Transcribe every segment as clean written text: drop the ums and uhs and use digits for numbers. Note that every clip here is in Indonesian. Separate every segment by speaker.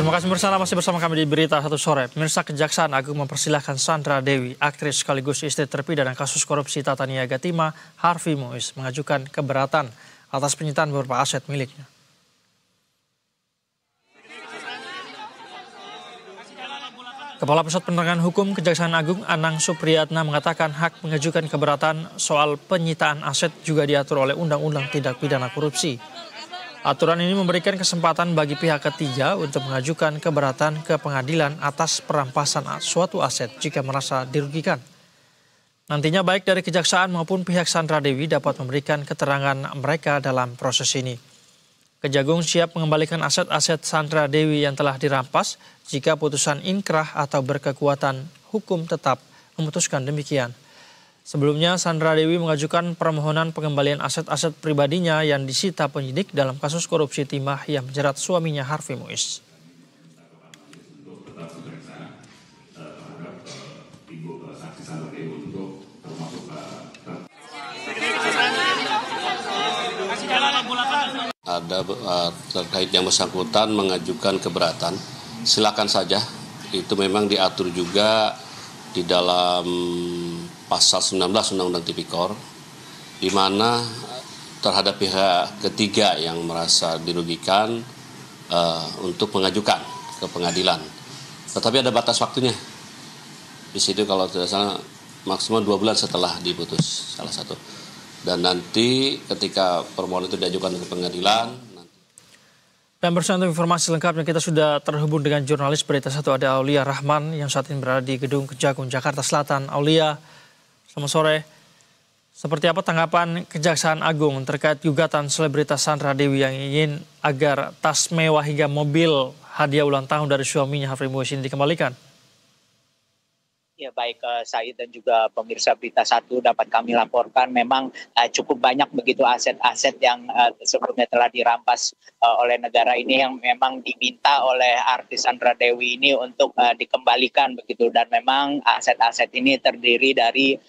Speaker 1: Terima kasih bersama masih bersama kami di Berita Satu Sore. Pemirsa, Kejaksaan Agung mempersilahkan Sandra Dewi, aktris sekaligus istri terpidana kasus korupsi Tata Niaga Timah, Harvey Muiz, mengajukan keberatan atas penyitaan beberapa aset miliknya. Kepala Pusat Penerangan Hukum Kejaksaan Agung Anang Supriyatna mengatakan hak mengajukan keberatan soal penyitaan aset juga diatur oleh Undang-Undang Tindak Pidana Korupsi. Aturan ini memberikan kesempatan bagi pihak ketiga untuk mengajukan keberatan ke pengadilan atas perampasan suatu aset jika merasa dirugikan. Nantinya baik dari Kejaksaan maupun pihak Sandra Dewi dapat memberikan keterangan mereka dalam proses ini. Kejagung siap mengembalikan aset-aset Sandra Dewi yang telah dirampas jika putusan inkrah atau berkekuatan hukum tetap memutuskan demikian. Sebelumnya, Sandra Dewi mengajukan permohonan pengembalian aset-aset pribadinya yang disita penyidik dalam kasus korupsi timah yang menjerat suaminya Harvey Muiz.
Speaker 2: Ada terkait yang bersangkutan mengajukan keberatan, silakan saja. Itu memang diatur juga di dalam pasal 19 Undang-Undang Tipikor, di mana terhadap pihak ketiga yang merasa dirugikan untuk mengajukan ke pengadilan. Tetapi ada batas waktunya. Di situ kalau tidak salah maksimal 2 bulan setelah diputus salah satu. Dan nanti ketika permohonan itu diajukan ke pengadilan.
Speaker 1: Dan bersama informasi lengkapnya kita sudah terhubung dengan jurnalis Berita Satu ada Aulia Rahman yang saat ini berada di Gedung Kejagung, Jakarta Selatan. Aulia, selamat sore. Seperti apa tanggapan Kejaksaan Agung terkait gugatan selebritas Sandra Dewi yang ingin agar tas mewah hingga mobil hadiah ulang tahun dari suaminya Harvey Muiz ini dikembalikan?
Speaker 3: Ya baik Said dan juga pemirsa Berita Satu dapat kami laporkan memang cukup banyak begitu aset-aset yang sebelumnya telah dirampas oleh negara ini yang memang diminta oleh artis Sandra Dewi ini untuk dikembalikan begitu, dan memang aset-aset ini terdiri dari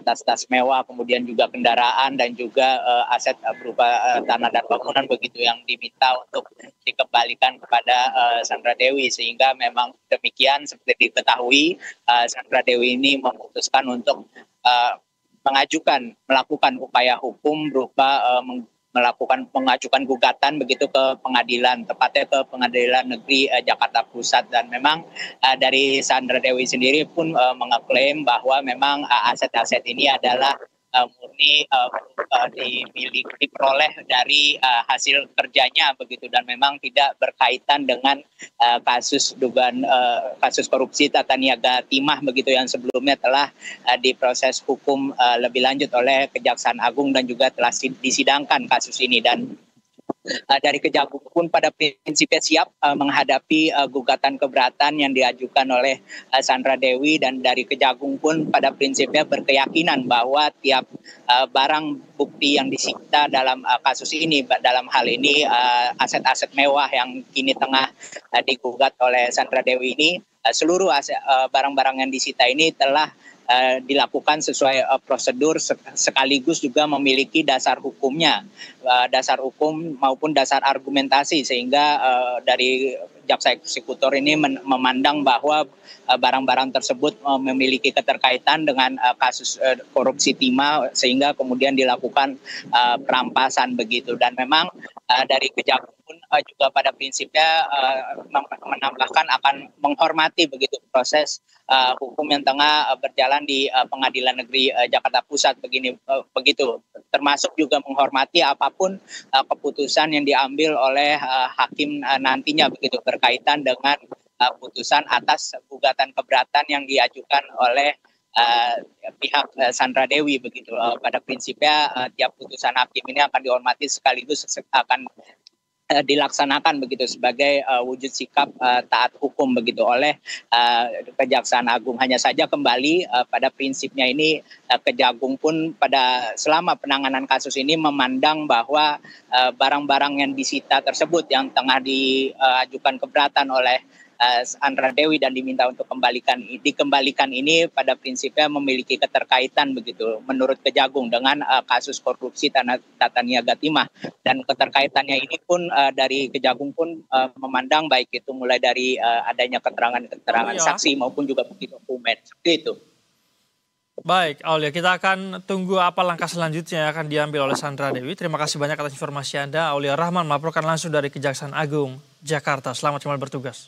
Speaker 3: tas-tas mewah, kemudian juga kendaraan dan juga aset berupa tanah dan bangunan begitu yang diminta untuk dikembalikan kepada Sandra Dewi, sehingga memang demikian seperti diketahui Sandra Dewi ini memutuskan untuk melakukan upaya hukum berupa mengajukan gugatan begitu ke pengadilan, tepatnya ke Pengadilan Negeri Jakarta Pusat. Dan memang dari Sandra Dewi sendiri pun mengeklaim bahwa memang aset-aset ini adalah murni diperoleh dari hasil kerjanya begitu, dan memang tidak berkaitan dengan kasus korupsi Tata Niaga Timah begitu yang sebelumnya telah diproses hukum lebih lanjut oleh Kejaksaan Agung dan juga telah disidangkan kasus ini. Dan dari Kejagung pun pada prinsipnya siap menghadapi gugatan keberatan yang diajukan oleh Sandra Dewi, dan dari Kejagung pun pada prinsipnya berkeyakinan bahwa tiap barang bukti yang disita dalam kasus ini, dalam hal ini aset-aset mewah yang kini tengah digugat oleh Sandra Dewi ini, seluruh barang-barang yang disita ini telah dilakukan sesuai prosedur sekaligus juga memiliki dasar hukumnya, dasar hukum maupun dasar argumentasi, sehingga dari jaksa eksekutor ini memandang bahwa barang-barang tersebut memiliki keterkaitan dengan kasus korupsi timah, sehingga kemudian dilakukan perampasan begitu. Dan memang dari Kejagung pun juga pada prinsipnya menambahkan akan menghormati begitu proses hukum yang tengah berjalan di Pengadilan Negeri Jakarta Pusat begitu, termasuk juga menghormati apapun keputusan yang diambil oleh hakim nantinya begitu berkaitan dengan putusan atas gugatan keberatan yang diajukan oleh pihak Sandra Dewi begitu. Pada prinsipnya tiap putusan hakim ini akan dihormati sekaligus akan dilaksanakan begitu sebagai wujud sikap taat hukum begitu oleh Kejaksaan Agung. Hanya saja kembali pada prinsipnya ini Kejagung pun pada selama penanganan kasus ini memandang bahwa barang-barang yang disita tersebut yang tengah diajukan keberatan oleh Sandra Dewi dan diminta untuk dikembalikan ini pada prinsipnya memiliki keterkaitan begitu menurut Kejagung dengan kasus korupsi tata niaga timah, dan keterkaitannya ini pun dari Kejagung pun memandang baik itu mulai dari adanya keterangan saksi maupun juga bukti dokumen seperti itu.
Speaker 1: Baik, Aulia, kita akan tunggu apa langkah selanjutnya yang akan diambil oleh Sandra Dewi. Terima kasih banyak atas informasi Anda. Aulia Rahman melaporkan langsung dari Kejaksaan Agung, Jakarta. Selamat kembali bertugas.